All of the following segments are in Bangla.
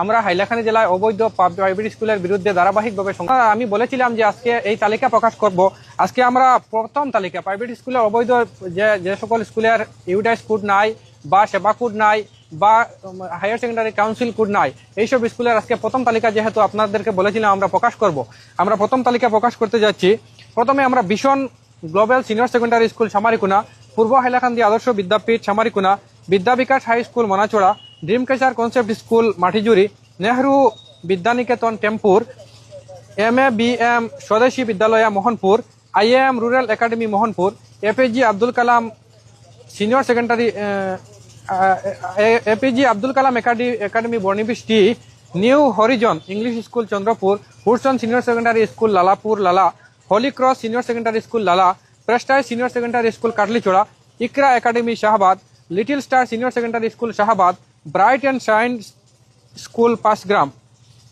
আমরা হাইলাকান্দি জেলায় অবৈধ প্রাইভেট স্কুলের বিরুদ্ধে ধারাবাহিকভাবে আমি বলেছিলাম যে আজকে এই তালিকা প্রকাশ করব। আজকে আমরা প্রথম তালিকা প্রাইভেট স্কুলের অবৈধ যে সকল স্কুলের ইউডাইস কোড নাই বা সেবা কোড নাই বা হায়ার সেকেন্ডারি কাউন্সিল কোড নাই, এইসব স্কুলের আজকে প্রথম তালিকা যেহেতু আপনাদেরকে বলেছিলাম আমরা প্রকাশ করব, আমরা প্রথম তালিকা প্রকাশ করতে যাচ্ছি। প্রথমে আমরা ভীষণ global senior secondary school Samarikuna, Purba Hailakandi Adarsha Vidyapith Samarikuna, Vidya Bikash high school Monachara, dream catcher concept school Matijuri, Nehru Vidyaniketan Tempur, MABM Swadeshi Vidyalaya Mohanpur, IAM rural academy Mohanpur, APG Abdul Kalam senior secondary APG Abdul Kalam academy Barnibrishti, new horizon English school Chandrapur, Hudson senior secondary school Lalapur Lala, holy cross senior secondary school Lala, prestige senior secondary school Katlichara, Iqra academy Shahbad, little star senior secondary school Shahbad, bright and shine school Panchgram,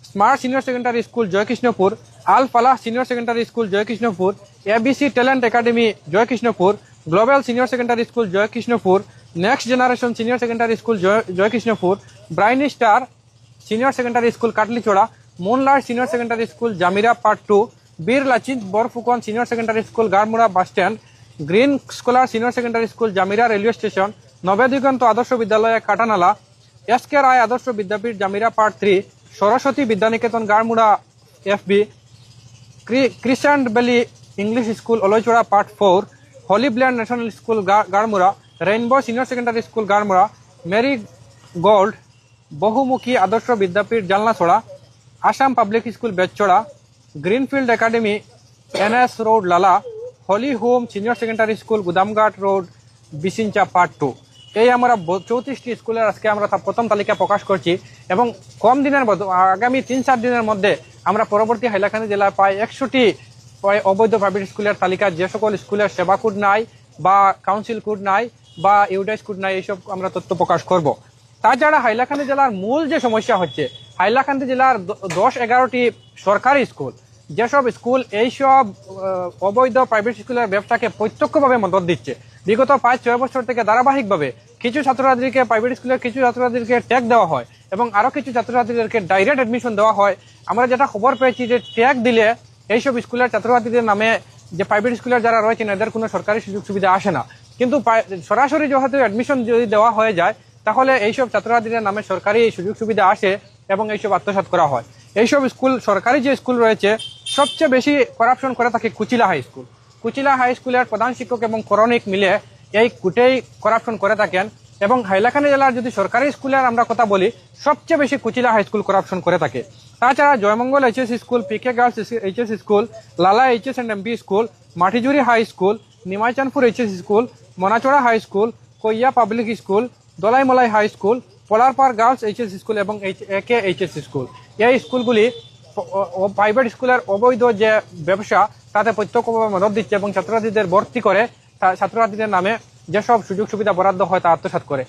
smart senior secondary school Joykrishnapur, Al Falah senior secondary school Joykrishnapur, ABC talent academy Joykrishnapur, global senior secondary school Joykrishnapur, next generation senior secondary school Joykrishnapur, brainy star senior secondary school Katlichara, moonlight senior secondary school Jamira part 2, Bir Lachit Borphukan senior secondary school Garmura bus stand, green scholar senior secondary school Jamira railway station, Nabadiganta Adarsha বিদ্যালয় কাটানালা, SK Roy Adarsha Vidyapith Jamira part 3, Saraswati Vidyaniketan Garmura FB, crescent valley English school Oloichara part 4, holy bland national school Garmura, rainbow senior secondary school Garmura, marigold Bahumukhi Adarsha Vidyapith Jalnachara, Assam public school Bechhara, greenfield academy NS road Lala, holy home senior secondary school Gudamghat road Bisincha part 2। এই আমরা 34টি স্কুলের আজকে আমরা প্রথম তালিকা প্রকাশ করছি এবং কম দিনের মধ্যে আগামী 3-4 দিনের মধ্যে আমরা পরবর্তী হাইলাকান্দি জেলায় প্রায় 100টি অবৈধ প্রাইভেট স্কুলের তালিকা, যে সকল স্কুলের সেবা কোড নাই বা কাউন্সিল কোড নাই বা ইউডাইস কোড নাই, এইসব আমরা তথ্য প্রকাশ করব। তাছাড়া হাইলাকান্দি জেলার মূল যে সমস্যা হচ্ছে, হাইলাকান্দি জেলার 10-11টি সরকারি স্কুল, যেসব স্কুল এইসব অবৈধ প্রাইভেট স্কুলের ব্যবসাকে প্রত্যক্ষভাবে মদত দিচ্ছে। বিগত 5-6 বছর থেকে ধারাবাহিকভাবে কিছু ছাত্রছাত্রীকে প্রাইভেট স্কুলের কিছু ছাত্রছাত্রীকে ট্যাগ দেওয়া হয় এবং আরও কিছু ছাত্রছাত্রীদেরকে ডাইরেক্ট অ্যাডমিশন দেওয়া হয়। আমরা যেটা খবর পেয়েছি যে ট্যাগ দিলে এইসব স্কুলের ছাত্রছাত্রীদের নামে যে প্রাইভেট স্কুলের যারা রয়েছেন এদের কোনো সরকারি সুযোগ সুবিধা আসে না, কিন্তু সরাসরি যেহেতু অ্যাডমিশন যদি দেওয়া হয়ে যায় তাহলে এইসব ছাত্রছাত্রীদের নামে সরকারি সুযোগ সুবিধা আসে এবং এইসব আত্মসাৎ করা হয়। এইসব স্কুল, সরকারি যে স্কুল রয়েছে, সবচেয়ে বেশি করাপশন করে থাকে কুচিলা হাই স্কুল। কুচিলা হাই স্কুলের প্রধান শিক্ষক এবং করণিক মিলে এই কুটেই করাপশন করে থাকেন এবং হাইলাকান্দি জেলার যদি সরকারি স্কুলের আমরা কথা বলি, সবচেয়ে বেশি কুচিলা হাই স্কুল করাপশন করে থাকে। তাছাড়া Joymangal HS school, PK girls HS school, Lala HS&MP school, Matijuri high school, Nimaichanpur HS school, Monachara high school, Koiya public school, Dalaimalai high school, Polarpar girls HS school এবং AK HS স্কুল, এই স্কুলগুলি প্রাইভেট স্কুলের অবৈধ যে ব্যবসা তাতে প্রত্যক্ষভাবে মদত দিচ্ছে এবং ছাত্রছাত্রীদের ভর্তি করে ছাত্রছাত্রীদের নামে যেসব সুযোগ সুবিধা বরাদ্দ হয় তা আত্মসাৎ করে।